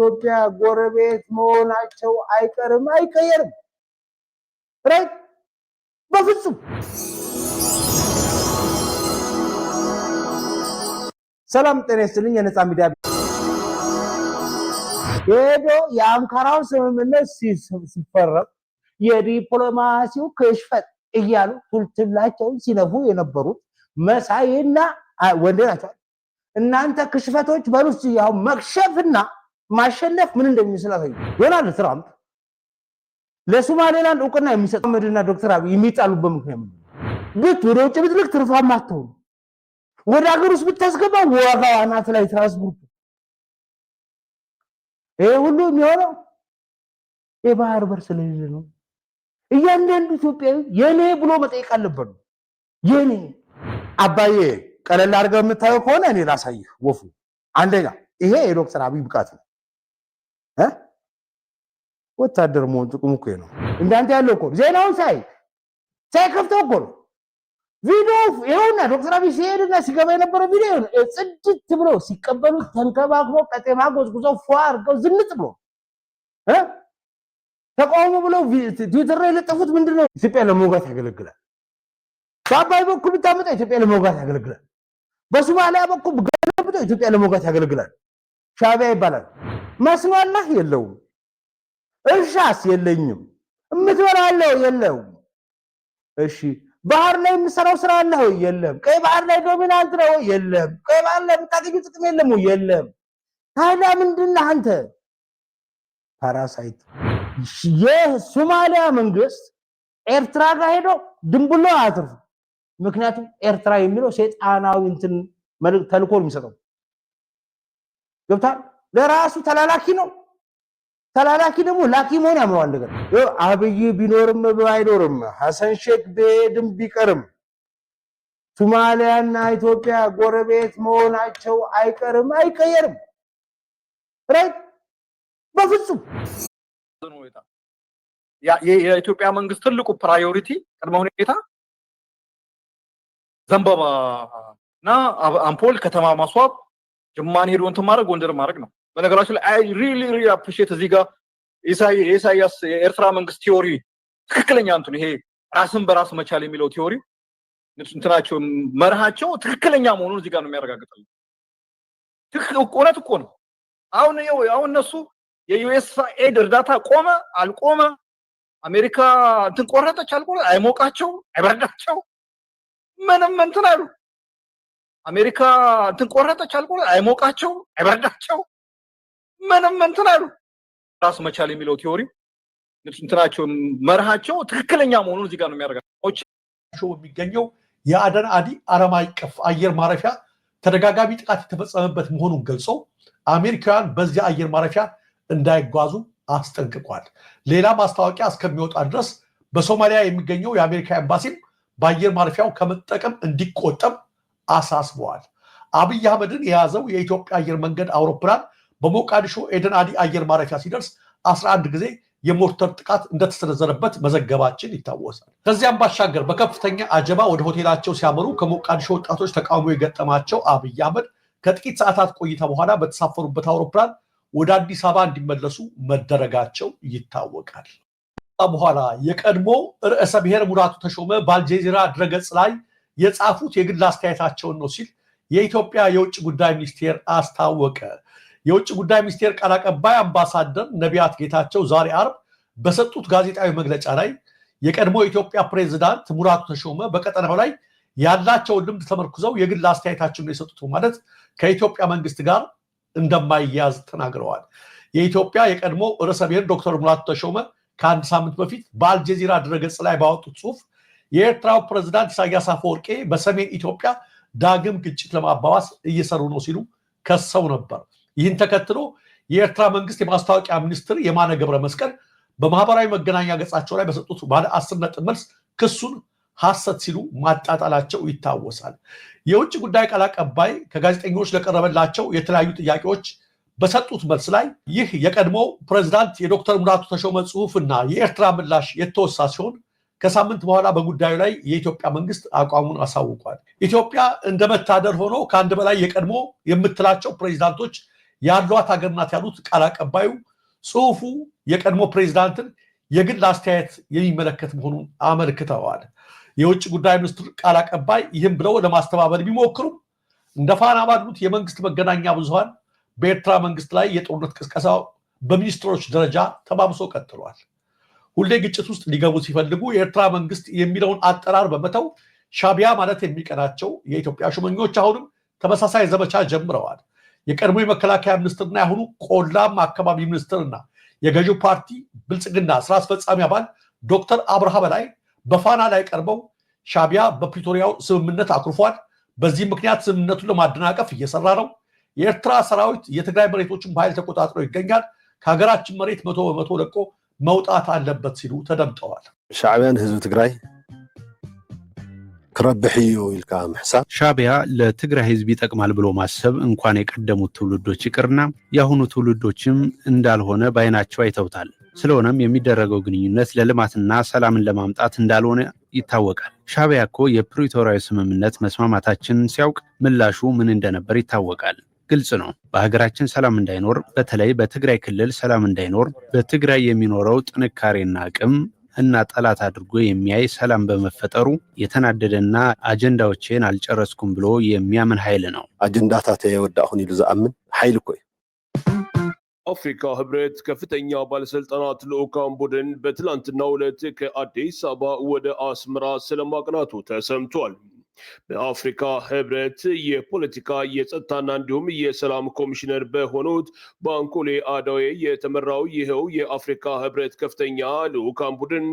ኢትዮጵያ ጎረቤት መሆናቸው አይቀየርም ራይት በፍጹም ሰላም ጤና ይስጥልኝ የነጻ ሚዲያ ሄዶ የአንካራው ስምምነት ሲፈረም የዲፕሎማሲው ክሽፈት እያሉ ሁልትላቸው ሲነፉ የነበሩት መሳይና ወንደናቸው እናንተ ክሽፈቶች በሩስ ያው መክሸፍና ማሸነፍ ምን እንደሚመስላችሁ ዶናልድ ትራምፕ ለሶማሌላንድ እውቅና የሚሰጥ መድና ዶክተር አብይ የሚጣሉበት ምክንያት ግት ወደ ውጭ ብትልክ ትርፋማ አትሆን ወደ ሀገር ውስጥ ብታስገባ ዋጋው አናት ላይ ትራንስፖርት ሁሉ የሚሆነው የባህር በር ስለሌለ ነው። እያንዳንዱ ኢትዮጵያዊ የኔ ብሎ መጠየቅ አለበት። የኔ አባዬ ቀለል አድርገህ የምታየው ከሆነ እኔ ላሳይህ ወፉ አንደኛ ይሄ የዶክተር አብይ ብቃት ነው። ወታደር መሆን ጥቅሙ እኮ ነው። እንዳንተ ያለው እኮ ዜናውን ሳይከፍተው እኮ ነው ቪዲዮ ይኸውና ዶክተር አብይ ሲሄድና ሲገባ የነበረው ቪዲዮ ጽድት ብሎ ሲቀበሉት ተንከባክቦ ቀጤማ ጎዝጉዘው ፏርገው ዝንጥ ብሎ ተቃውሞ ብሎ ትዊተር ላይ ለጠፉት ምንድነው ኢትዮጵያ ለመውጋት ያገለግላል። በአባይ በኩል ብታመጣ ኢትዮጵያ ለመውጋት ያገለግላል። በሶማሊያ በኩል ገለብጦ ኢትዮጵያ ለመውጋት ያገለግላል። ሻዕቢያ ይባላል። መስኖ አላህ የለውም፣ እርሻስ የለኝም፣ እምትበላለው የለውም። እሺ ባህር ላይ የምሰራው ስራ አለ ወይ? የለም። ቀይ ባህር ላይ ዶሚናንት ነው? የለም። ቀይ ባህር ላይ የምታገኙ ጥቅም የለም? የለም። ታዲያ ምንድነው አንተ ፓራሳይት? የሶማሊያ መንግስት ኤርትራ ጋር ሄዶ ድንብሎ አትርፉ። ምክንያቱም ኤርትራ የሚለው ሰይጣናዊ እንትን ተልኮ የሚሰጠው ገብቷል። ለራሱ ተላላኪ ነው። ተላላኪ ደግሞ ላኪ መሆን ያምረዋል። ነገር አብይ ቢኖርም ባይኖርም ሐሰን ሼክ ቢሄድም ቢቀርም ሶማሊያና ኢትዮጵያ ጎረቤት መሆናቸው አይቀየርም ራይት በፍጹም የኢትዮጵያ መንግስት ትልቁ ፕራዮሪቲ ቅድመ ሁኔታ ዘንባባና አምፖል ከተማ ማስዋብ ጅማን ሄዶ እንትን ማድረግ ጎንደር ማድረግ ነው። በነገራችን ላይ አይ ሪሊ አፕሪሺየት እዚህ ጋር ኢሳያስ የኤርትራ መንግስት ቲዮሪ ትክክለኛ እንትን ይሄ ራስን በራስ መቻል የሚለው ቲዮሪ እንትናቸው መርሃቸው ትክክለኛ መሆኑን እዚህ ጋር ነው የሚያረጋግጠው። እውነት እኮ ነው። አሁን እነሱ የዩኤስ ኤድ እርዳታ ቆመ አልቆመ አሜሪካ እንትን ቆረጠች አልቆረጠ አይሞቃቸው አይበርዳቸው ምንም እንትን አይሉ አሜሪካ እንትን ቆረጠች አልቆረጠ አይሞቃቸው አይበርዳቸው ምንም እንትን አይሉ ራስ መቻል የሚለው ቲዮሪ እንትናቸው መርሃቸው ትክክለኛ መሆኑን እዚህ ጋር ነው የሚያረጋግጠው። የሚገኘው የአደን አዲ ዓለም አቀፍ አየር ማረፊያ ተደጋጋሚ ጥቃት የተፈጸመበት መሆኑን ገልጾ አሜሪካውያን በዚያ አየር ማረፊያ እንዳይጓዙ አስጠንቅቋል። ሌላ ማስታወቂያ እስከሚወጣ ድረስ በሶማሊያ የሚገኘው የአሜሪካ ኤምባሲም በአየር ማረፊያው ከመጠቀም እንዲቆጠብ አሳስበዋል። አብይ አህመድን የያዘው የኢትዮጵያ አየር መንገድ አውሮፕላን በሞቃዲሾ ኤደን አዲ አየር ማረፊያ ሲደርስ 11 ጊዜ የሞርተር ጥቃት እንደተሰነዘረበት መዘገባችን ይታወሳል። ከዚያም ባሻገር በከፍተኛ አጀባ ወደ ሆቴላቸው ሲያመሩ ከሞቃዲሾ ወጣቶች ተቃውሞ የገጠማቸው አብይ አህመድ ከጥቂት ሰዓታት ቆይታ በኋላ በተሳፈሩበት አውሮፕላን ወደ አዲስ አበባ እንዲመለሱ መደረጋቸው ይታወቃል። በኋላ የቀድሞ ርዕሰ ብሔር ሙላቱ ተሾመ በአልጀዚራ ድረገጽ ላይ የጻፉት የግል አስተያየታቸውን ነው ሲል የኢትዮጵያ የውጭ ጉዳይ ሚኒስቴር አስታወቀ። የውጭ ጉዳይ ሚኒስቴር ቃል አቀባይ አምባሳደር ነቢያት ጌታቸው ዛሬ አርብ በሰጡት ጋዜጣዊ መግለጫ ላይ የቀድሞ የኢትዮጵያ ፕሬዝዳንት ሙላቱ ተሾመ በቀጠናው ላይ ያላቸውን ልምድ ተመርኩዘው የግል አስተያየታቸውን የሰጡት ማለት ከኢትዮጵያ መንግስት ጋር እንደማይያዝ ተናግረዋል። የኢትዮጵያ የቀድሞ ርዕሰ ብሔር ዶክተር ሙላቱ ተሾመ ከአንድ ሳምንት በፊት በአልጀዚራ ድረገጽ ላይ ባወጡት ጽሁፍ የኤርትራው ፕሬዝዳንት ኢሳያስ አፈወርቄ በሰሜን ኢትዮጵያ ዳግም ግጭት ለማባባስ እየሰሩ ነው ሲሉ ከሰው ነበር። ይህን ተከትሎ የኤርትራ መንግስት የማስታወቂያ ሚኒስትር የማነ ገብረ መስቀል በማህበራዊ መገናኛ ገጻቸው ላይ በሰጡት ባለ 10 ነጥብ መልስ ክሱን ሐሰት ሲሉ ማጣጣላቸው ይታወሳል። የውጭ ጉዳይ ቃል አቀባይ ከጋዜጠኞች ለቀረበላቸው የተለያዩ ጥያቄዎች በሰጡት መልስ ላይ ይህ የቀድሞ ፕሬዝዳንት የዶክተር ሙላቱ ተሾመ ጽሁፍና የኤርትራ ምላሽ የተወሳ ሲሆን ከሳምንት በኋላ በጉዳዩ ላይ የኢትዮጵያ መንግስት አቋሙን አሳውቋል። ኢትዮጵያ እንደመታደር ሆኖ ከአንድ በላይ የቀድሞ የምትላቸው ፕሬዝዳንቶች ያሏት ሀገር ናት ያሉት ቃል አቀባዩ ጽሁፉ የቀድሞ ፕሬዚዳንትን የግል አስተያየት የሚመለከት መሆኑን አመልክተዋል። የውጭ ጉዳይ ሚኒስትር ቃል አቀባይ ይህም ብለው ለማስተባበል ቢሞክሩም እንደ ፋና ባሉት የመንግስት መገናኛ ብዙሃን በኤርትራ መንግስት ላይ የጦርነት ቅስቀሳው በሚኒስትሮች ደረጃ ተባብሶ ቀጥሏል። ሁሌ ግጭት ውስጥ ሊገቡ ሲፈልጉ የኤርትራ መንግስት የሚለውን አጠራር በመተው ሻቢያ ማለት የሚቀናቸው የኢትዮጵያ ሹመኞች አሁንም ተመሳሳይ ዘመቻ ጀምረዋል። የቀድሞ የመከላከያ ሚኒስትርና የአሁኑ ቆላማ አካባቢ ሚኒስትርና የገዢው ፓርቲ ብልጽግና ስራ አስፈጻሚ አባል ዶክተር አብርሃ በላይ በፋና ላይ ቀርበው ሻቢያ በፕሪቶሪያው ስምምነት አኩርፏል፣ በዚህ ምክንያት ስምምነቱን ለማደናቀፍ እየሰራ ነው፣ የኤርትራ ሰራዊት የትግራይ መሬቶችን በኃይል ተቆጣጥሮ ይገኛል፣ ከሀገራችን መሬት 100% ለቆ መውጣት አለበት ሲሉ ተደምጠዋል። ሻዕቢያን ህዝብ ትግራይ ክረብሕዩ ኢልካ ምሕሳብ ሻቢያ ለትግራይ ህዝብ ይጠቅማል ብሎ ማሰብ እንኳን የቀደሙት ትውልዶች ይቅርና የአሁኑ ትውልዶችም እንዳልሆነ ባይናቸው አይተውታል። ስለሆነም የሚደረገው ግንኙነት ለልማትና ሰላምን ለማምጣት እንዳልሆነ ይታወቃል። ሻቢያ እኮ የፕሪቶሪያዊ ስምምነት መስማማታችንን ሲያውቅ ምላሹ ምን እንደነበር ይታወቃል። ግልጽ ነው። በሀገራችን ሰላም እንዳይኖር፣ በተለይ በትግራይ ክልል ሰላም እንዳይኖር በትግራይ የሚኖረው ጥንካሬና አቅም እና ጠላት አድርጎ የሚያይ ሰላም በመፈጠሩ የተናደደና አጀንዳዎችን አልጨረስኩም ብሎ የሚያምን ኃይል ነው። አጀንዳታት የወዳኹን ይሉ ዝአምን ኃይል እኮ አፍሪካ ህብረት ከፍተኛ ባለስልጣናት ልዑካን ቡድን በትላንትናው ዕለት ከአዲስ አበባ ወደ አስመራ ስለማቅናቱ ተሰምቷል። በአፍሪካ ህብረት የፖለቲካ የጸጥታና እንዲሁም የሰላም ኮሚሽነር በሆኑት ባንኮሌ አዳዌ የተመራው ይኸው የአፍሪካ ህብረት ከፍተኛ ልዑካን ቡድን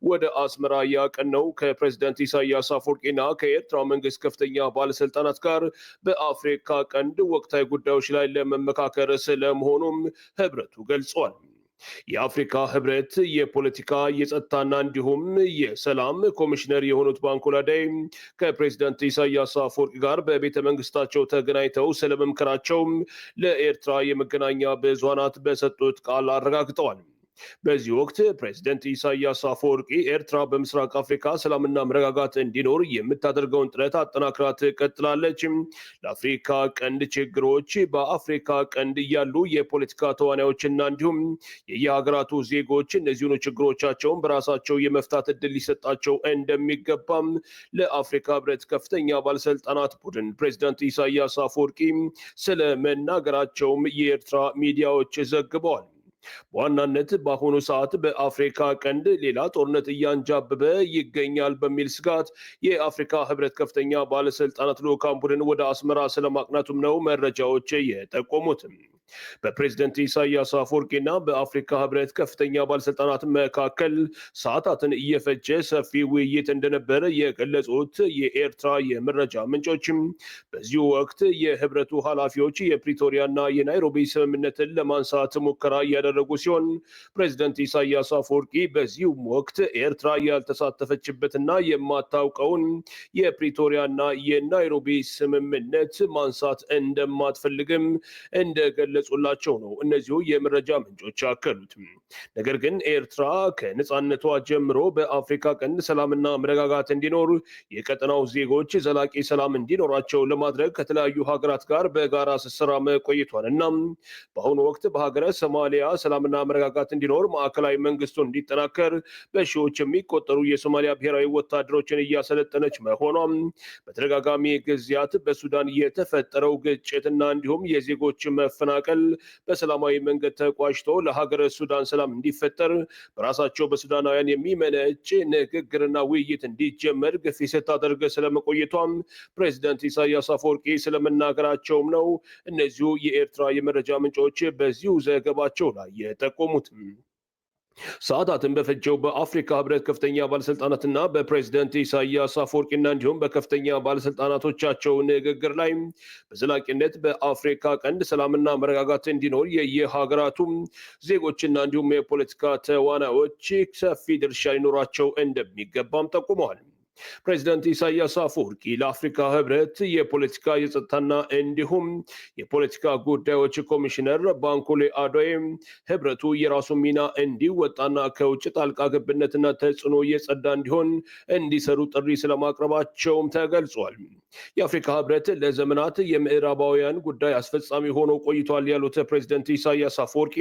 ወደ አስመራ ያቀናው ከፕሬዝዳንት ኢሳያስ አፈወርቂና ከኤርትራ መንግስት ከፍተኛ ባለስልጣናት ጋር በአፍሪካ ቀንድ ወቅታዊ ጉዳዮች ላይ ለመመካከር ስለመሆኑም ህብረቱ ገልጿል። የአፍሪካ ህብረት የፖለቲካ የጸጥታና እንዲሁም የሰላም ኮሚሽነር የሆኑት ባንኮላዴ ከፕሬዝዳንት ኢሳያስ አፈወርቂ ጋር በቤተ መንግስታቸው ተገናኝተው ስለመምከራቸው ለኤርትራ የመገናኛ ብዙሃናት በሰጡት ቃል አረጋግጠዋል። በዚህ ወቅት ፕሬዝዳንት ኢሳያስ አፈወርቂ ኤርትራ በምስራቅ አፍሪካ ሰላምና መረጋጋት እንዲኖር የምታደርገውን ጥረት አጠናክራ ትቀጥላለች፣ ለአፍሪካ ቀንድ ችግሮች በአፍሪካ ቀንድ ያሉ የፖለቲካ ተዋናዮችና እንዲሁም የየሀገራቱ ዜጎች እነዚሁኑ ችግሮቻቸውን በራሳቸው የመፍታት እድል ሊሰጣቸው እንደሚገባም ለአፍሪካ ህብረት ከፍተኛ ባለስልጣናት ቡድን ፕሬዝዳንት ኢሳያስ አፈወርቂ ስለመናገራቸውም የኤርትራ ሚዲያዎች ዘግበዋል። በዋናነት በአሁኑ ሰዓት በአፍሪካ ቀንድ ሌላ ጦርነት እያንጃበበ ይገኛል በሚል ስጋት የአፍሪካ ህብረት ከፍተኛ ባለስልጣናት ልዑካን ቡድን ወደ አስመራ ስለማቅናቱም ነው መረጃዎች የጠቆሙት። በፕሬዝዳንት ኢሳያስ አፈወርቂና በአፍሪካ ህብረት ከፍተኛ ባለስልጣናት መካከል ሰዓታትን እየፈጀ ሰፊ ውይይት እንደነበረ የገለጹት የኤርትራ የመረጃ ምንጮችም በዚሁ ወቅት የህብረቱ ኃላፊዎች የፕሪቶሪያና የናይሮቢ ስምምነትን ለማንሳት ሙከራ እያደረጉ ሲሆን ፕሬዝዳንት ኢሳያስ አፈወርቂ በዚሁም ወቅት ኤርትራ ያልተሳተፈችበትና የማታውቀውን የፕሪቶሪያና የናይሮቢ ስምምነት ማንሳት እንደማትፈልግም እንደገለጹላቸው ነው እነዚሁ የመረጃ ምንጮች ያከሉት። ነገር ግን ኤርትራ ከነጻነቷ ጀምሮ በአፍሪካ ቀንድ ሰላምና መረጋጋት እንዲኖር የቀጠናው ዜጎች ዘላቂ ሰላም እንዲኖራቸው ለማድረግ ከተለያዩ ሀገራት ጋር በጋራ ስትሰራ መቆየቷንና በአሁኑ ወቅት በሀገረ ሶማሊያ ሰላምና መረጋጋት እንዲኖር ማዕከላዊ መንግስቱ እንዲጠናከር በሺዎች የሚቆጠሩ የሶማሊያ ብሔራዊ ወታደሮችን እያሰለጠነች መሆኗም በተደጋጋሚ ጊዜያት በሱዳን የተፈጠረው ግጭትና እንዲሁም የዜጎች መፈናቀል በሰላማዊ መንገድ ተቋጭቶ ለሀገረ ሱዳን ሰላም እንዲፈጠር በራሳቸው በሱዳናውያን የሚመነጭ ንግግርና ውይይት እንዲጀመር ግፊት ስታደርግ ስለመቆየቷም ፕሬዝዳንት ኢሳያስ አፈወርቂ ስለመናገራቸውም ነው እነዚሁ የኤርትራ የመረጃ ምንጮች በዚሁ ዘገባቸው ላይ የጠቆሙት። ሰዓታትን በፈጀው በአፍሪካ ህብረት ከፍተኛ ባለስልጣናትና በፕሬዝዳንት ኢሳያስ አፈወርቂና እንዲሁም በከፍተኛ ባለስልጣናቶቻቸው ንግግር ላይ በዘላቂነት በአፍሪካ ቀንድ ሰላምና መረጋጋት እንዲኖር የየሀገራቱ ዜጎችና እንዲሁም የፖለቲካ ተዋናዮች ሰፊ ድርሻ ሊኖራቸው እንደሚገባም ጠቁመዋል። ፕሬዚዳንት ኢሳያስ አፈወርቂ ለአፍሪካ ህብረት የፖለቲካ የጸጥታና እንዲሁም የፖለቲካ ጉዳዮች ኮሚሽነር ባንኮሌ አዶዬ ህብረቱ የራሱ ሚና እንዲወጣና ከውጭ ጣልቃ ገብነትና ተጽዕኖ የጸዳ እንዲሆን እንዲሰሩ ጥሪ ስለማቅረባቸውም ተገልጿል። የአፍሪካ ህብረት ለዘመናት የምዕራባውያን ጉዳይ አስፈጻሚ ሆኖ ቆይቷል ያሉት ፕሬዚዳንት ኢሳያስ አፈወርቂ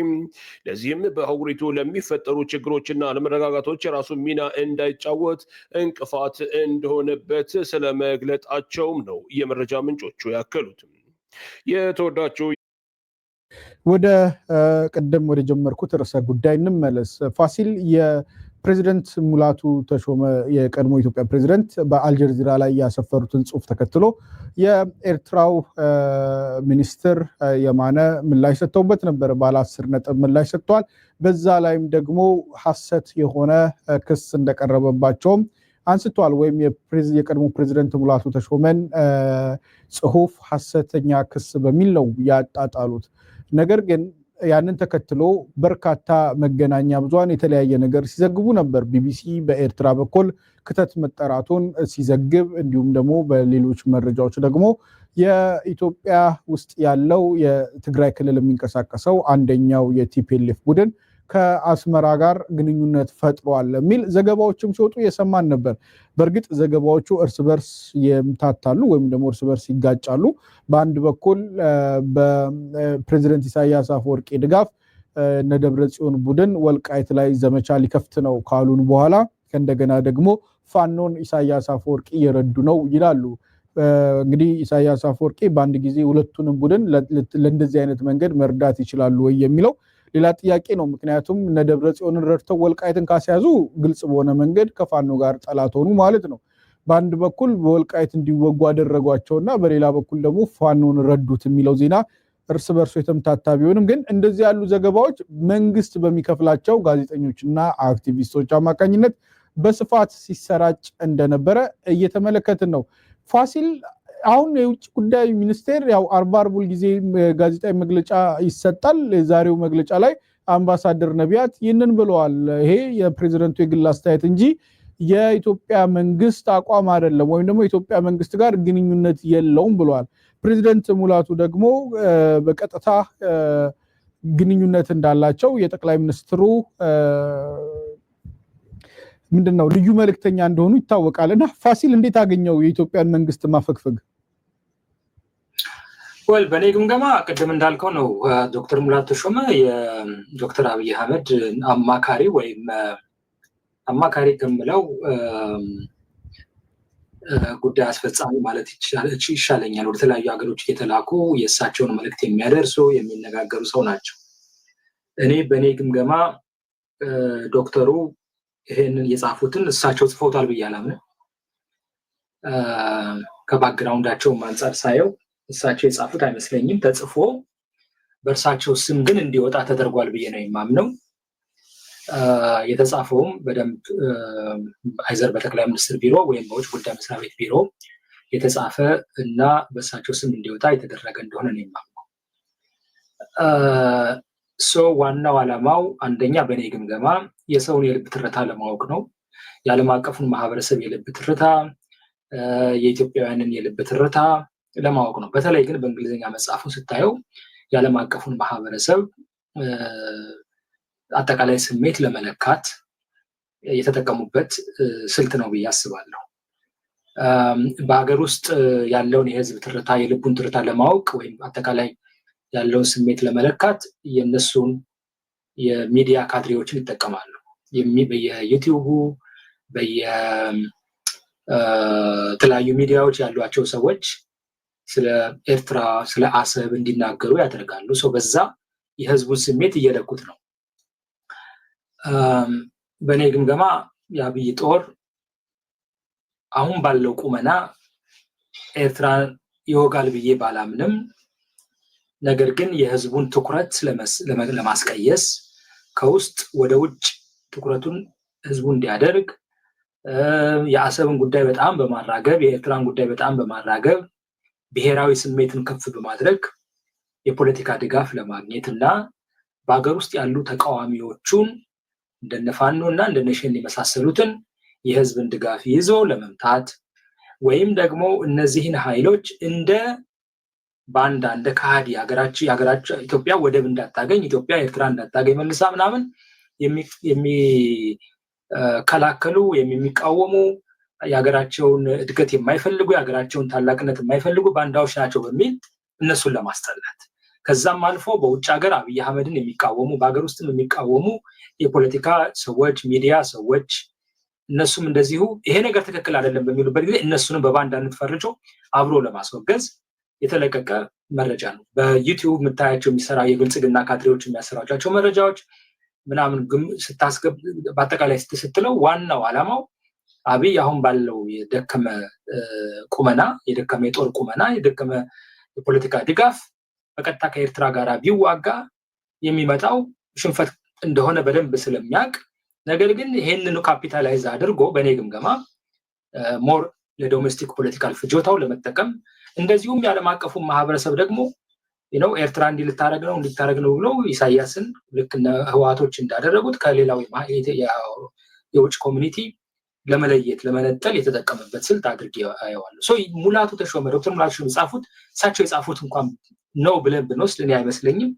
ለዚህም በአህጉሪቱ ለሚፈጠሩ ችግሮችና አለመረጋጋቶች የራሱ ሚና እንዳይጫወት እንቅፋት እንደሆነበት ስለመግለጣቸውም ነው የመረጃ ምንጮቹ ያከሉት። የተወዳጁ ወደ ቀደም ወደ ጀመርኩት ርዕሰ ጉዳይ እንመለስ። ፋሲል የፕሬዝዳንት ሙላቱ ተሾመ የቀድሞ ኢትዮጵያ ፕሬዝዳንት በአልጀዚራ ላይ ያሰፈሩትን ጽሑፍ ተከትሎ የኤርትራው ሚኒስትር የማነ ምላሽ ሰጥተውበት ነበር። ባለ 10 ነጥብ ምላሽ ሰጥቷል። በዛ ላይም ደግሞ ሐሰት የሆነ ክስ እንደቀረበባቸውም አንስቷል። ወይም የቀድሞ ፕሬዝዳንት ሙላቱ ተሾመን ጽሑፍ ሐሰተኛ ክስ በሚል ነው ያጣጣሉት። ነገር ግን ያንን ተከትሎ በርካታ መገናኛ ብዙሃን የተለያየ ነገር ሲዘግቡ ነበር። ቢቢሲ በኤርትራ በኩል ክተት መጠራቱን ሲዘግብ፣ እንዲሁም ደግሞ በሌሎች መረጃዎች ደግሞ የኢትዮጵያ ውስጥ ያለው የትግራይ ክልል የሚንቀሳቀሰው አንደኛው የቲፒኤልኤፍ ቡድን ከአስመራ ጋር ግንኙነት ፈጥሯል የሚል ዘገባዎችም ሲወጡ የሰማን ነበር። በእርግጥ ዘገባዎቹ እርስ በርስ ይምታታሉ ወይም ደግሞ እርስ በርስ ይጋጫሉ። በአንድ በኩል በፕሬዝዳንት ኢሳያስ አፈወርቂ ድጋፍ እነ ደብረጽዮን ቡድን ወልቃይት ላይ ዘመቻ ሊከፍት ነው ካሉን በኋላ ከእንደገና ደግሞ ፋኖን ኢሳያስ አፈወርቂ እየረዱ ነው ይላሉ። እንግዲህ ኢሳያስ አፈወርቂ በአንድ ጊዜ ሁለቱንም ቡድን ለእንደዚህ አይነት መንገድ መርዳት ይችላሉ ወይ የሚለው ሌላ ጥያቄ ነው። ምክንያቱም እነ ደብረጽዮንን ረድተው ወልቃይትን ካስያዙ ግልጽ በሆነ መንገድ ከፋኖ ጋር ጠላት ሆኑ ማለት ነው። በአንድ በኩል በወልቃይት እንዲወጉ አደረጓቸውና በሌላ በኩል ደግሞ ፋኖን ረዱት የሚለው ዜና እርስ በርሱ የተምታታ ቢሆንም ግን እንደዚህ ያሉ ዘገባዎች መንግስት በሚከፍላቸው ጋዜጠኞችና አክቲቪስቶች አማካኝነት በስፋት ሲሰራጭ እንደነበረ እየተመለከትን ነው። ፋሲል አሁን የውጭ ጉዳይ ሚኒስቴር ያው 40 ጊዜ ጋዜጣዊ መግለጫ ይሰጣል። የዛሬው መግለጫ ላይ አምባሳደር ነቢያት ይህንን ብለዋል። ይሄ የፕሬዝዳንቱ የግል አስተያየት እንጂ የኢትዮጵያ መንግስት አቋም አይደለም ወይም ደግሞ የኢትዮጵያ መንግስት ጋር ግንኙነት የለውም ብለዋል። ፕሬዝዳንት ሙላቱ ደግሞ በቀጥታ ግንኙነት እንዳላቸው የጠቅላይ ሚኒስትሩ ምንድነው ልዩ መልእክተኛ እንደሆኑ ይታወቃልና ፋሲል እንዴት አገኘው የኢትዮጵያን መንግስት ማፈግፈግ? ወል በኔ ግምገማ ቅድም እንዳልከው ነው። ዶክተር ሙላቱ ተሾመ የዶክተር አብይ አህመድ አማካሪ ወይም አማካሪ ከምለው ጉዳይ አስፈጻሚ ማለት ይሻለኛል። ወደ ተለያዩ ሀገሮች የተላኩ የእሳቸውን መልእክት የሚያደርሱ የሚነጋገሩ ሰው ናቸው። እኔ በኔ ግምገማ ዶክተሩ ይሄንን የጻፉትን እሳቸው ጽፈውታል ብዬ አላምንም። ከባክግራውንዳቸው አንፃር ሳየው እሳቸው የጻፉት አይመስለኝም። ተጽፎ በእርሳቸው ስም ግን እንዲወጣ ተደርጓል ብዬ ነው የማምነው። የተጻፈውም በደንብ አይዘር በጠቅላይ ሚኒስትር ቢሮ ወይም በውጭ ጉዳይ መስሪያ ቤት ቢሮ የተጻፈ እና በእሳቸው ስም እንዲወጣ የተደረገ እንደሆነ ነው የማምነው። ዋናው ዓላማው አንደኛ በእኔ ግምገማ የሰውን የልብ ትርታ ለማወቅ ነው። የዓለም አቀፉን ማህበረሰብ የልብ ትርታ፣ የኢትዮጵያውያንን የልብ ትርታ ለማወቅ ነው። በተለይ ግን በእንግሊዝኛ መጽሐፉን ስታየው የዓለም አቀፉን ማህበረሰብ አጠቃላይ ስሜት ለመለካት የተጠቀሙበት ስልት ነው ብዬ አስባለሁ። በሀገር ውስጥ ያለውን የህዝብ ትርታ የልቡን ትርታ ለማወቅ ወይም አጠቃላይ ያለውን ስሜት ለመለካት የነሱን የሚዲያ ካድሬዎችን ይጠቀማሉ። በየዩቲዩቡ በየተለያዩ ሚዲያዎች ያሏቸው ሰዎች ስለ ኤርትራ ስለ አሰብ እንዲናገሩ ያደርጋሉ። በዛ የህዝቡን ስሜት እየለኩት ነው። በእኔ ግምገማ የአብይ ጦር አሁን ባለው ቁመና ኤርትራ ይወጋል ብዬ ባላምንም፣ ነገር ግን የህዝቡን ትኩረት ለማስቀየስ ከውስጥ ወደ ውጭ ትኩረቱን ህዝቡ እንዲያደርግ የአሰብን ጉዳይ በጣም በማራገብ የኤርትራን ጉዳይ በጣም በማራገብ ብሔራዊ ስሜትን ከፍ በማድረግ የፖለቲካ ድጋፍ ለማግኘት እና በአገር ውስጥ ያሉ ተቃዋሚዎቹን እንደነ ፋኖ እና እንደነ ሸኔ የመሳሰሉትን የህዝብን ድጋፍ ይዞ ለመምታት ወይም ደግሞ እነዚህን ኃይሎች እንደ ባንዳ እንደ ካዲ ያገራቸው ኢትዮጵያ ወደብ እንዳታገኝ ኢትዮጵያ ኤርትራ እንዳታገኝ መልሳ ምናምን የሚከላከሉ የሚቃወሙ ያገራቸውን እድገት የማይፈልጉ ያገራቸውን ታላቅነት የማይፈልጉ ባንዳዎች ናቸው በሚል እነሱን ለማስጠላት ከዛም አልፎ በውጭ ሀገር አብይ አህመድን የሚቃወሙ በአገር ውስጥም የሚቃወሙ የፖለቲካ ሰዎች ሚዲያ ሰዎች እነሱም እንደዚሁ ይሄ ነገር ትክክል አይደለም በሚሉበት ጊዜ እነሱንም በባንዳነት ፈርጆ አብሮ ለማስወገዝ የተለቀቀ መረጃ ነው። በዩቲዩብ የምታያቸው የሚሰራ የብልጽግና ካድሬዎች የሚያሰራጯቸው መረጃዎች ምናምን ስታስገብ በአጠቃላይ ስትለው ዋናው ዓላማው አብይ አሁን ባለው የደከመ ቁመና የደከመ የጦር ቁመና የደከመ የፖለቲካ ድጋፍ በቀጥታ ከኤርትራ ጋር ቢዋጋ የሚመጣው ሽንፈት እንደሆነ በደንብ ስለሚያውቅ ነገር ግን ይሄንን ካፒታላይዝ አድርጎ በኔ ግምገማ ሞር ለዶሜስቲክ ፖለቲካል ፍጆታው ለመጠቀም እንደዚሁም የዓለም አቀፉ ማህበረሰብ ደግሞ ኤርትራ እንዲልታረግ ነው ብሎ ኢሳያስን ልክ ህዋቶች እንዳደረጉት ከሌላው የውጭ ኮሚኒቲ ለመለየት ለመነጠል የተጠቀመበት ስልት አድርጌ አየዋለሁ። ሙላቱ ተሾመ ዶክተር ሙላቱ ተሾመ ጻፉት እሳቸው የጻፉት እንኳን ነው ብለን ብንወስድ እኔ አይመስለኝም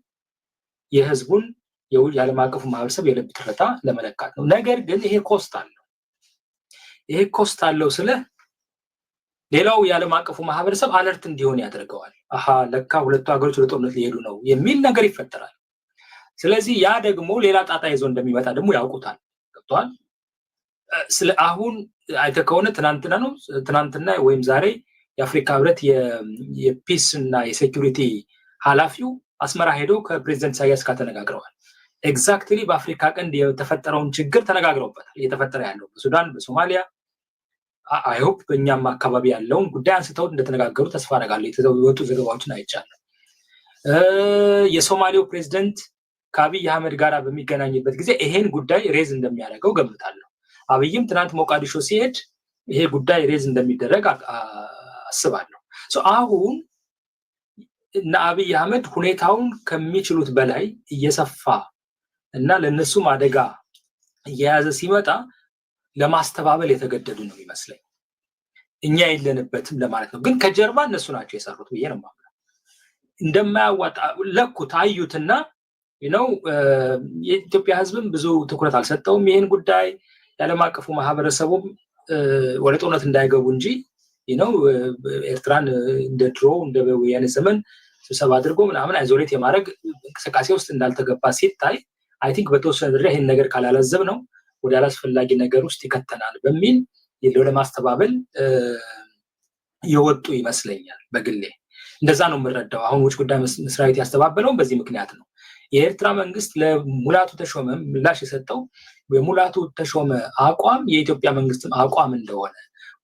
የህዝቡን የዓለም አቀፉ ማህበረሰብ የልብ ትርታ ለመለካት ነው። ነገር ግን ይሄ ኮስት አለው ስለ ሌላው የዓለም አቀፉ ማህበረሰብ አለርት እንዲሆን ያደርገዋል። ለካ ሁለቱ ሀገሮች ወደ ጦርነት ሊሄዱ ነው የሚል ነገር ይፈጠራል። ስለዚህ ያ ደግሞ ሌላ ጣጣ ይዞ እንደሚመጣ ደግሞ ያውቁታል። ገብቷል። አሁን አይተህ ከሆነ ትናንትና ወይም ዛሬ የአፍሪካ ህብረት የፒስ እና የሴኩሪቲ ኃላፊው አስመራ ሄደው ከፕሬዚደንት ኢሳያስ ጋር ተነጋግረዋል። ኤግዛክትሊ በአፍሪካ ቀንድ የተፈጠረውን ችግር ተነጋግረውበታል። እየተፈጠረ ያለው በሱዳን በሶማሊያ አይሆፕ በእኛም አካባቢ ያለውን ጉዳይ አንስተው እንደተነጋገሩ ተስፋ አደርጋለሁ። የተወጡ ዘገባዎችን አይቻለሁ። የሶማሌው ፕሬዚደንት ከአብይ አህመድ ጋር በሚገናኝበት ጊዜ ይሄን ጉዳይ ሬዝ እንደሚያደርገው ገምታለሁ። አብይም ትናንት ሞቃዲሾ ሲሄድ ይሄ ጉዳይ ሬዝ እንደሚደረግ አስባለሁ። አሁን እና አብይ አህመድ ሁኔታውን ከሚችሉት በላይ እየሰፋ እና ለነሱም አደጋ እየያዘ ሲመጣ ለማስተባበል የተገደዱ ነው የሚመስለኝ። እኛ የለንበትም ለማለት ነው። ግን ከጀርባ እነሱ ናቸው የሰሩት ብዬ ነው የማምነው። እንደማያዋጣ ለኩት አዩትና የኢትዮጵያ ህዝብም ብዙ ትኩረት አልሰጠውም ይሄን ጉዳይ የዓለም አቀፉ ማህበረሰቡም ወደ ጦርነት እንዳይገቡ እንጂ ኤርትራን እንደ ድሮ እንደ ወያኔ ዘመን ስብሰባ አድርጎ ምናምን አይዞሌት የማድረግ እንቅስቃሴ ውስጥ እንዳልተገባ ሲታይ አይ ቲንክ በተወሰነ ደረጃ ይሄን ነገር ካላለዘብ ነው ወደ አላስፈላጊ ነገር ውስጥ ይከተናል በሚል ለማስተባበል የወጡ ይመስለኛል። በግሌ እንደዛ ነው የምረዳው። አሁን ውጭ ጉዳይ መስሪያ ቤት ያስተባበለው በዚህ ምክንያት ነው። የኤርትራ መንግስት ለሙላቱ ተሾመ ምላሽ የሰጠው የሙላቱ ተሾመ አቋም የኢትዮጵያ መንግስትም አቋም እንደሆነ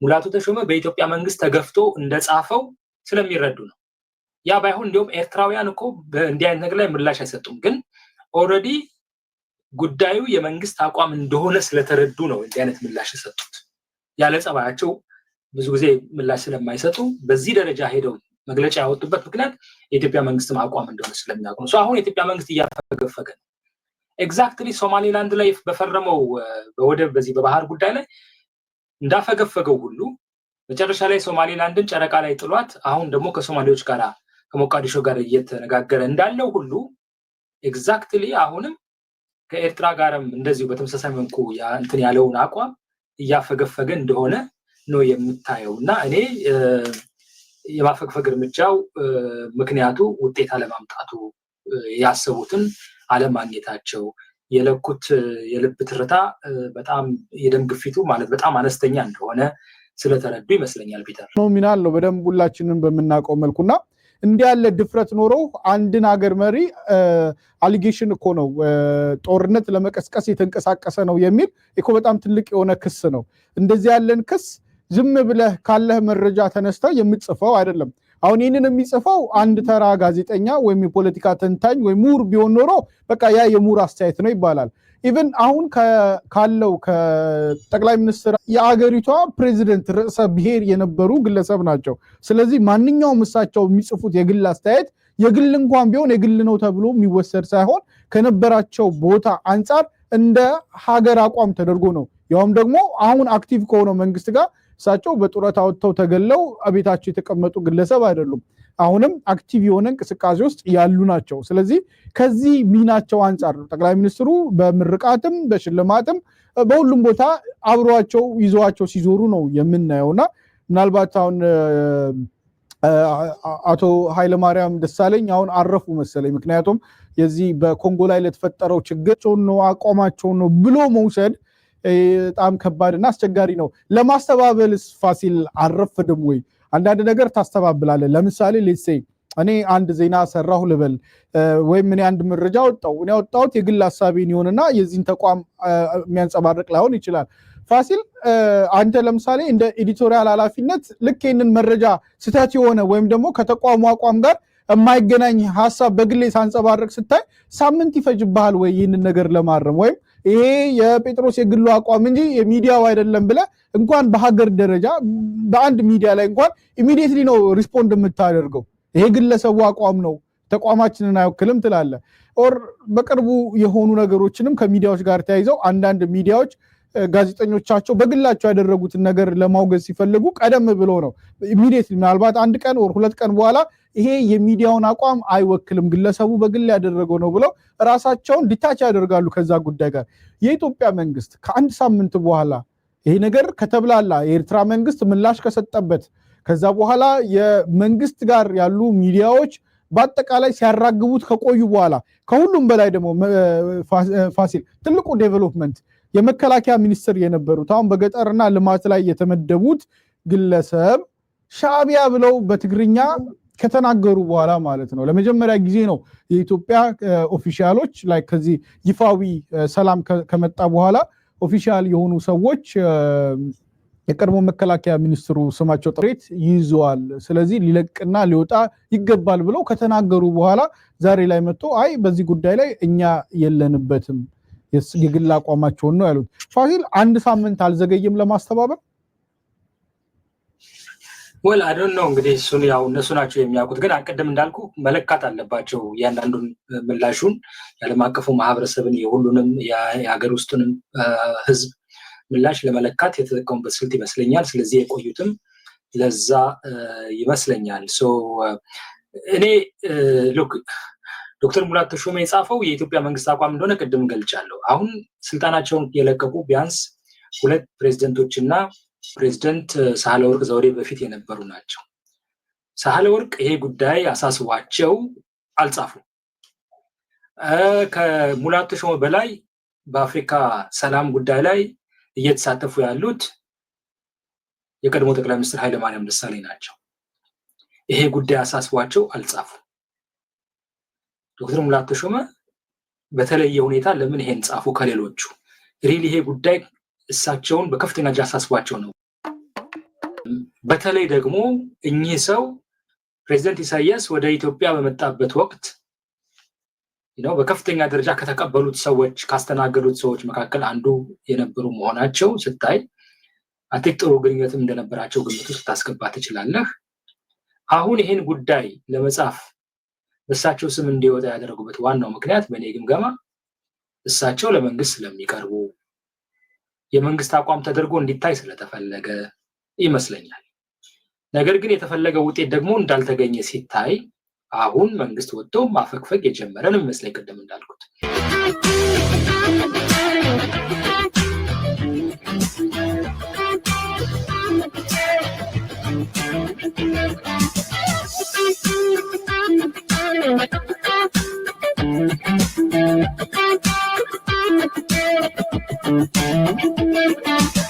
ሙላቱ ተሾመ በኢትዮጵያ መንግስት ተገፍቶ እንደጻፈው ስለሚረዱ ነው። ያ ባይሆን እንዲሁም ኤርትራውያን እኮ በእንዲህ አይነት ነገር ላይ ምላሽ አይሰጡም። ግን ኦልሬዲ ጉዳዩ የመንግስት አቋም እንደሆነ ስለተረዱ ነው እንዲህ አይነት ምላሽ የሰጡት። ያለ ጸባያቸው ብዙ ጊዜ ምላሽ ስለማይሰጡ በዚህ ደረጃ ሄደው መግለጫ ያወጡበት ምክንያት የኢትዮጵያ መንግስትም አቋም እንደሆነ ስለሚያውቁ ነው። አሁን የኢትዮጵያ መንግስት እያፈገፈገ ነው። ኤግዛክትሊ ሶማሌላንድ ላይ በፈረመው በወደብ በዚህ በባህር ጉዳይ ላይ እንዳፈገፈገው ሁሉ መጨረሻ ላይ ሶማሌላንድን ጨረቃ ላይ ጥሏት አሁን ደግሞ ከሶማሌዎች ጋር ከሞቃዲሾ ጋር እየተነጋገረ እንዳለው ሁሉ ኤግዛክትሊ አሁንም ከኤርትራ ጋርም እንደዚሁ በተመሳሳይ መልኩ እንትን ያለውን አቋም እያፈገፈገ እንደሆነ ነው የምታየው። እና እኔ የማፈግፈግ እርምጃው ምክንያቱ ውጤት አለማምጣቱ ያሰቡትን አለማግኘታቸው የለኩት የልብ ትርታ በጣም የደም ግፊቱ ማለት በጣም አነስተኛ እንደሆነ ስለተረዱ ይመስለኛል። ፒተር ኖሚናል ነው በደንብ ሁላችንም በመናቀው መልኩና እንዲህ ያለ ድፍረት ኖሮ አንድን ሀገር መሪ አሊጌሽን እኮ ነው ጦርነት ለመቀስቀስ የተንቀሳቀሰ ነው የሚል እኮ በጣም ትልቅ የሆነ ክስ ነው። እንደዚህ ያለን ክስ ዝም ብለህ ካለህ መረጃ ተነስተህ የምትጽፈው አይደለም። አሁን ይህንን የሚጽፈው አንድ ተራ ጋዜጠኛ ወይም የፖለቲካ ተንታኝ ወይም ምሁር ቢሆን ኖሮ በቃ ያ የምሁር አስተያየት ነው ይባላል። ኢቭን አሁን ካለው ከጠቅላይ ሚኒስትር የአገሪቷ ፕሬዚደንት ርዕሰ ብሔር የነበሩ ግለሰብ ናቸው። ስለዚህ ማንኛውም እሳቸው የሚጽፉት የግል አስተያየት የግል እንኳን ቢሆን የግል ነው ተብሎ የሚወሰድ ሳይሆን ከነበራቸው ቦታ አንጻር እንደ ሀገር አቋም ተደርጎ ነው ያውም ደግሞ አሁን አክቲቭ ከሆነው መንግስት ጋር እሳቸው በጡረታ ወጥተው ተገለው አቤታቸው የተቀመጡ ግለሰብ አይደሉም። አሁንም አክቲቭ የሆነ እንቅስቃሴ ውስጥ ያሉ ናቸው። ስለዚህ ከዚህ ሚናቸው አንፃር ጠቅላይ ሚኒስትሩ በምርቃትም በሽልማትም በሁሉም ቦታ አብሯቸው ይዘዋቸው ሲዞሩ ነው የምናየውና ምናልባት አሁን አቶ ኃይለማርያም ደሳለኝ አሁን አረፉ መሰለኝ። ምክንያቱም የዚህ በኮንጎ ላይ ለተፈጠረው ችግር ነው አቋማቸው ነው ብሎ መውሰድ በጣም ከባድና አስቸጋሪ ነው። ለማስተባበልስ ፋሲል አረፈደም ወይ? አንዳንድ ነገር ታስተባብላለህ። ለምሳሌ ሌትስ ሴይ እኔ አንድ ዜና ሰራሁ ልበል ወይም እኔ አንድ መረጃ ወጣው እኔ ወጣሁት የግል ሐሳቤን ይሆንና የዚህን ተቋም የሚያንጸባርቅ ላይሆን ይችላል። ፋሲል አንተ ለምሳሌ እንደ ኤዲቶሪያል ኃላፊነት ልክ ይሄንን መረጃ ስህተት የሆነ ወይም ደግሞ ከተቋሙ አቋም ጋር የማይገናኝ ሐሳብ በግሌ ሳንጸባርቅ ስታይ ሳምንት ይፈጅብሃል ወይ ይህንን ነገር ለማረም? ወይም ይሄ የጴጥሮስ የግሉ አቋም እንጂ የሚዲያው አይደለም ብለህ እንኳን በሀገር ደረጃ በአንድ ሚዲያ ላይ እንኳን ኢሚዲየትሊ ነው ሪስፖንድ የምታደርገው። ይሄ ግለሰቡ አቋም ነው ተቋማችንን አይወክልም ትላለህ። ኦር በቅርቡ የሆኑ ነገሮችንም ከሚዲያዎች ጋር ተያይዘው አንዳንድ ሚዲያዎች ጋዜጠኞቻቸው በግላቸው ያደረጉትን ነገር ለማውገዝ ሲፈልጉ ቀደም ብሎ ነው ኢሚዲየትሊ ምናልባት አንድ ቀን ወር ሁለት ቀን በኋላ ይሄ የሚዲያውን አቋም አይወክልም ግለሰቡ በግል ያደረገው ነው ብለው ራሳቸውን ዲታች ያደርጋሉ ከዛ ጉዳይ ጋር። የኢትዮጵያ መንግስት ከአንድ ሳምንት በኋላ ይሄ ነገር ከተብላላ የኤርትራ መንግስት ምላሽ ከሰጠበት ከዛ በኋላ የመንግስት ጋር ያሉ ሚዲያዎች በአጠቃላይ ሲያራግቡት ከቆዩ በኋላ ከሁሉም በላይ ደግሞ ፋሲል ትልቁ ዴቨሎፕመንት የመከላከያ ሚኒስትር የነበሩት አሁን በገጠርና ልማት ላይ የተመደቡት ግለሰብ ሻዕቢያ ብለው በትግርኛ ከተናገሩ በኋላ ማለት ነው ለመጀመሪያ ጊዜ ነው የኢትዮጵያ ኦፊሻሎች ላይ ከዚህ ይፋዊ ሰላም ከመጣ በኋላ ኦፊሻል የሆኑ ሰዎች የቀድሞ መከላከያ ሚኒስትሩ ስማቸው ጥሬት ይዟል ስለዚህ ሊለቅና ሊወጣ ይገባል ብለው ከተናገሩ በኋላ ዛሬ ላይ መጥቶ አይ በዚህ ጉዳይ ላይ እኛ የለንበትም የግል አቋማቸውን ነው ያሉት። ፋሲል አንድ ሳምንት አልዘገየም ለማስተባበር? ወል አይ ዶንት ኖ እንግዲህ እሱን ያው እነሱ ናቸው የሚያውቁት። ግን አቀደም እንዳልኩ መለካት አለባቸው ያንዳንዱን ምላሹን ያለም አቀፉ ማህበረሰብን የሁሉንም የሀገር ውስጥንም ህዝብ ምላሽ ለመለካት የተጠቀሙበት ስልት ይመስለኛል። ስለዚህ የቆዩትም ለዛ ይመስለኛል። እኔ ሉክ ዶክተር ሙላቱ ተሾመ የጻፈው የኢትዮጵያ መንግስት አቋም እንደሆነ ቅድም ገልጫለሁ። አሁን ስልጣናቸውን የለቀቁ ቢያንስ ሁለት ፕሬዝዳንቶችና ፕሬዝዳንት ሳህለወርቅ ዘውዴ በፊት የነበሩ ናቸው። ሳህለወርቅ ይሄ ጉዳይ አሳስቧቸው አልጻፉም። ከሙላቱ ተሾመ በላይ በአፍሪካ ሰላም ጉዳይ ላይ እየተሳተፉ ያሉት የቀድሞ ጠቅላይ ሚኒስትር ኃይለማርያም ደሳለኝ ናቸው። ይሄ ጉዳይ አሳስቧቸው አልጻፉም። ዶክተር ሙላቱ ተሾመ በተለየ ሁኔታ ለምን ይሄን ጻፉ ከሌሎቹ? ሪሊ ይሄ ጉዳይ እሳቸውን በከፍተኛ ደረጃ አሳስቧቸው ነው። በተለይ ደግሞ እኚህ ሰው ፕሬዝዳንት ኢሳያስ ወደ ኢትዮጵያ በመጣበት ወቅት በከፍተኛ ደረጃ ከተቀበሉት ሰዎች ካስተናገዱት ሰዎች መካከል አንዱ የነበሩ መሆናቸው ስታይ አጥቂት ጥሩ ግንኙነትም እንደነበራቸው ግምት ውስጥ ታስገባ ትችላለህ። አሁን ይሄን ጉዳይ ለመጻፍ እሳቸው ስም እንዲወጣ ያደረጉበት ዋናው ምክንያት በእኔ ግምገማ እሳቸው ለመንግስት ስለሚቀርቡ የመንግስት አቋም ተደርጎ እንዲታይ ስለተፈለገ ይመስለኛል። ነገር ግን የተፈለገው ውጤት ደግሞ እንዳልተገኘ ሲታይ አሁን መንግስት ወጥቶ ማፈግፈግ የጀመረ ነው የሚመስለኝ ቅድም እንዳልኩት። Thank you.